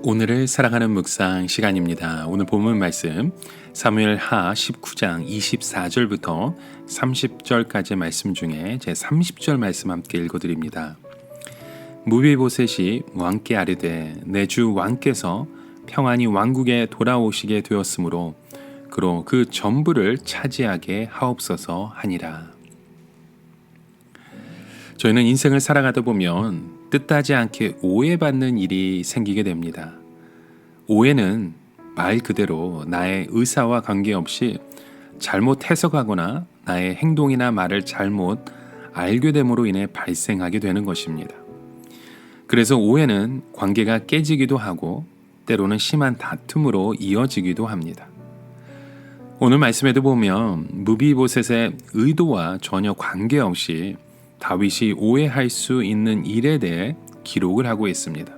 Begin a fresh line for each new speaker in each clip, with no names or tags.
오늘을 사랑하는 묵상 시간입니다. 오늘 본문 말씀 사무엘하 19장 24절부터 30절까지 말씀 중에 제 30절 말씀 함께 읽어드립니다. 무비보셋이 왕께 아뢰되 내 주 왕께서 평안히 왕국에 돌아오시게 되었으므로 그로 그 전부를 차지하게 하옵소서 하니라. 저희는 인생을 살아가다 보면 뜻하지 않게 오해받는 일이 생기게 됩니다. 오해는 말 그대로 나의 의사와 관계없이 잘못 해석하거나 나의 행동이나 말을 잘못 알게 됨으로 인해 발생하게 되는 것입니다. 그래서 오해는 관계가 깨지기도 하고 때로는 심한 다툼으로 이어지기도 합니다. 오늘 말씀에도 보면 무비보셋의 의도와 전혀 관계없이 다윗이 오해할 수 있는 일에 대해 기록을 하고 있습니다.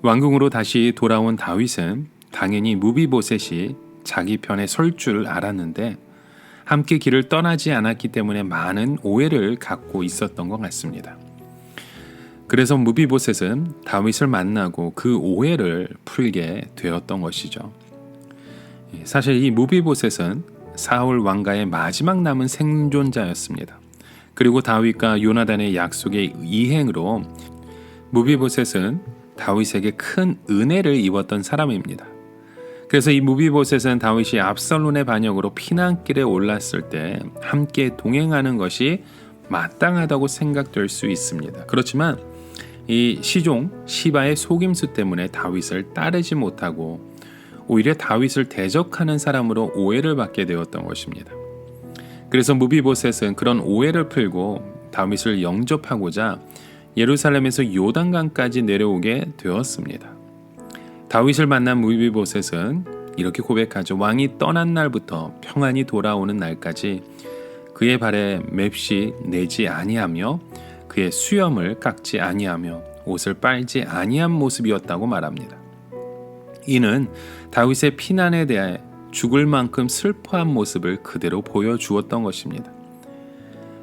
왕궁으로 다시 돌아온 다윗은 당연히 무비보셋이 자기 편에 설 줄 알았는데 함께 길을 떠나지 않았기 때문에 많은 오해를 갖고 있었던 것 같습니다. 그래서 무비보셋은 다윗을 만나고 그 오해를 풀게 되었던 것이죠. 사실 이 무비보셋은 사울 왕가의 마지막 남은 생존자였습니다. 그리고 다윗과 요나단의 약속의 이행으로 무비보셋은 다윗에게 큰 은혜를 입었던 사람입니다. 그래서 이 무비보셋은 다윗이 압살론의 반역으로 피난길에 올랐을 때 함께 동행하는 것이 마땅하다고 생각될 수 있습니다. 그렇지만 이 시종 시바의 속임수 때문에 다윗을 따르지 못하고 오히려 다윗을 대적하는 사람으로 오해를 받게 되었던 것입니다. 그래서 무비보셋은 그런 오해를 풀고 다윗을 영접하고자 예루살렘에서 요단강까지 내려오게 되었습니다. 다윗을 만난 무비보셋은 이렇게 고백하죠. 왕이 떠난 날부터 평안히 돌아오는 날까지 그의 발에 맵시 내지 아니하며 그의 수염을 깎지 아니하며 옷을 빨지 아니한 모습이었다고 말합니다. 이는 다윗의 피난에 대해 죽을 만큼 슬퍼한 모습을 그대로 보여주었던 것입니다.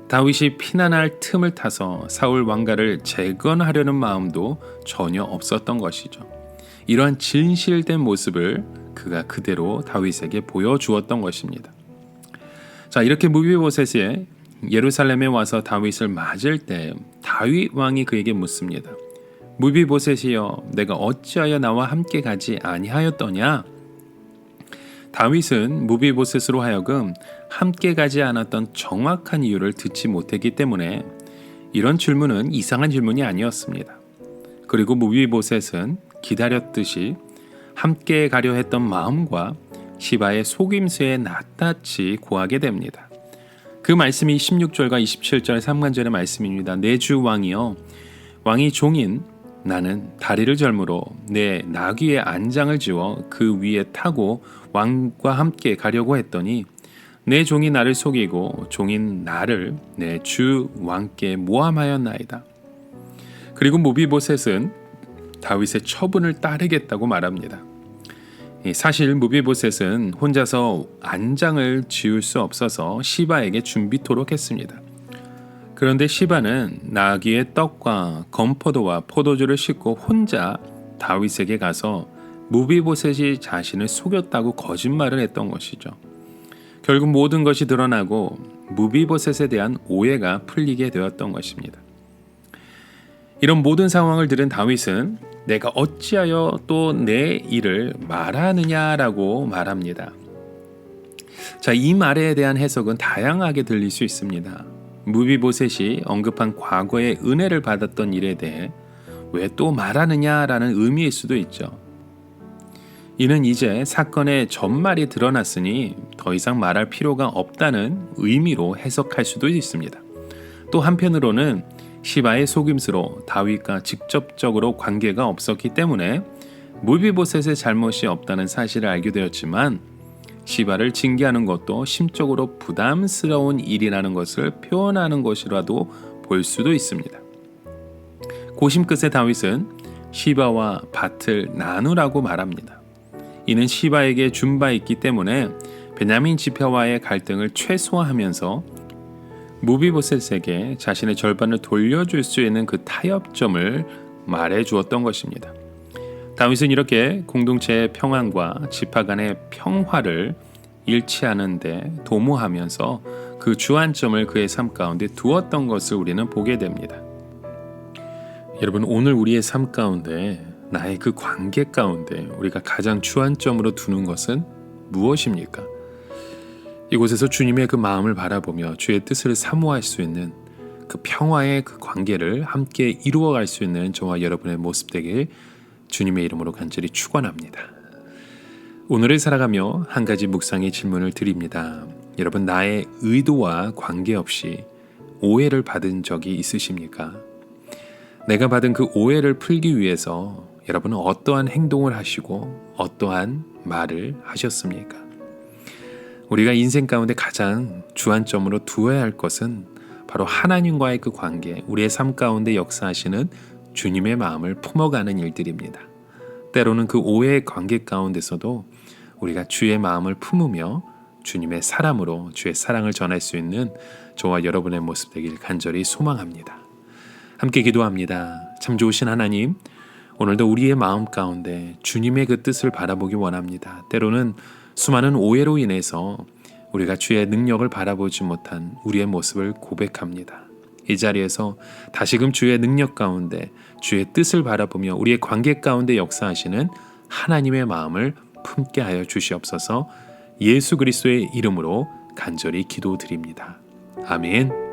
다윗이 피난할 틈을 타서 사울 왕가를 재건하려는 마음도 전혀 없었던 것이죠. 이러한 진실된 모습을 그가 그대로 다윗에게 보여주었던 것입니다. 자, 이렇게 무비보셋이 예루살렘에 와서 다윗을 맞을 때 다윗 왕이 그에게 묻습니다. 무비보셋이여, 내가 어찌하여 나와 함께 가지 아니하였더냐? 다윗은 무비보셋으로 하여금 함께 가지 않았던 정확한 이유를 듣지 못했기 때문에 이런 질문은 이상한 질문이 아니었습니다. 그리고 무비보셋은 기다렸듯이 함께 가려 했던 마음과 시바의 속임수에 낱낱이 고하게 됩니다. 그 말씀이 16절과 27절 3간절의 말씀입니다. 내 주 왕이여, 왕이 종인 나는 다리를 절므로 내 나귀의 안장을 지워 그 위에 타고 왕과 함께 가려고 했더니 내 종이 나를 속이고 종인 나를 내 주 왕께 모함하였나이다. 그리고 무비보셋은 다윗의 처분을 따르겠다고 말합니다. 사실 무비보셋은 혼자서 안장을 지을 수 없어서 시바에게 준비토록 했습니다. 그런데 시바는 나귀의 떡과 건포도와 포도주를 싣고 혼자 다윗에게 가서 무비보셋이 자신을 속였다고 거짓말을 했던 것이죠. 결국 모든 것이 드러나고 무비보셋에 대한 오해가 풀리게 되었던 것입니다. 이런 모든 상황을 들은 다윗은 내가 어찌하여 또 내 일을 말하느냐라고 말합니다. 자, 이 말에 대한 해석은 다양하게 들릴 수 있습니다. 무비보셋이 언급한 과거의 은혜를 받았던 일에 대해 왜 또 말하느냐라는 의미일 수도 있죠. 이는 이제 사건의 전말이 드러났으니 더 이상 말할 필요가 없다는 의미로 해석할 수도 있습니다. 또 한편으로는 시바의 속임수로 다윗과 직접적으로 관계가 없었기 때문에 무비보셋의 잘못이 없다는 사실을 알게 되었지만 시바를 징계하는 것도 심적으로 부담스러운 일이라는 것을 표현하는 것이라도 볼 수도 있습니다. 고심 끝에 다윗은 시바와 밭을 나누라고 말합니다. 이는 시바에게 준 바 있기 때문에 베냐민 지파와의 갈등을 최소화하면서 무비보셋에게 자신의 절반을 돌려줄 수 있는 그 타협점을 말해 주었던 것입니다. 다윗은 이렇게 공동체의 평안과 지파 간의 평화를 일치하는데 도모하면서 그 주안점을 그의 삶 가운데 두었던 것을 우리는 보게 됩니다. 여러분, 오늘 우리의 삶 가운데 나의 그 관계 가운데 우리가 가장 주안점으로 두는 것은 무엇입니까? 이곳에서 주님의 그 마음을 바라보며 주의 뜻을 사모할 수 있는 그 평화의 그 관계를 함께 이루어갈 수 있는 저와 여러분의 모습 되길 주님의 이름으로 간절히 축원합니다. 오늘을 살아가며 한 가지 묵상의 질문을 드립니다. 여러분, 나의 의도와 관계없이 오해를 받은 적이 있으십니까? 내가 받은 그 오해를 풀기 위해서 여러분은 어떠한 행동을 하시고 어떠한 말을 하셨습니까? 우리가 인생 가운데 가장 주안점으로 두어야 할 것은 바로 하나님과의 그 관계, 우리의 삶 가운데 역사하시는 주님의 마음을 품어가는 일들입니다. 때로는 그 오해의 관계 가운데서도 우리가 주의 마음을 품으며 주님의 사람으로 주의 사랑을 전할 수 있는 저와 여러분의 모습 되길 간절히 소망합니다. 함께 기도합니다. 참 좋으신 하나님, 오늘도 우리의 마음 가운데 주님의 그 뜻을 바라보기 원합니다. 때로는 수많은 오해로 인해서 우리가 주의 능력을 바라보지 못한 우리의 모습을 고백합니다. 이 자리에서 다시금 주의 능력 가운데 주의 뜻을 바라보며 우리의 관계 가운데 역사하시는 하나님의 마음을 품게 하여 주시옵소서. 예수 그리스도의 이름으로 간절히 기도드립니다. 아멘.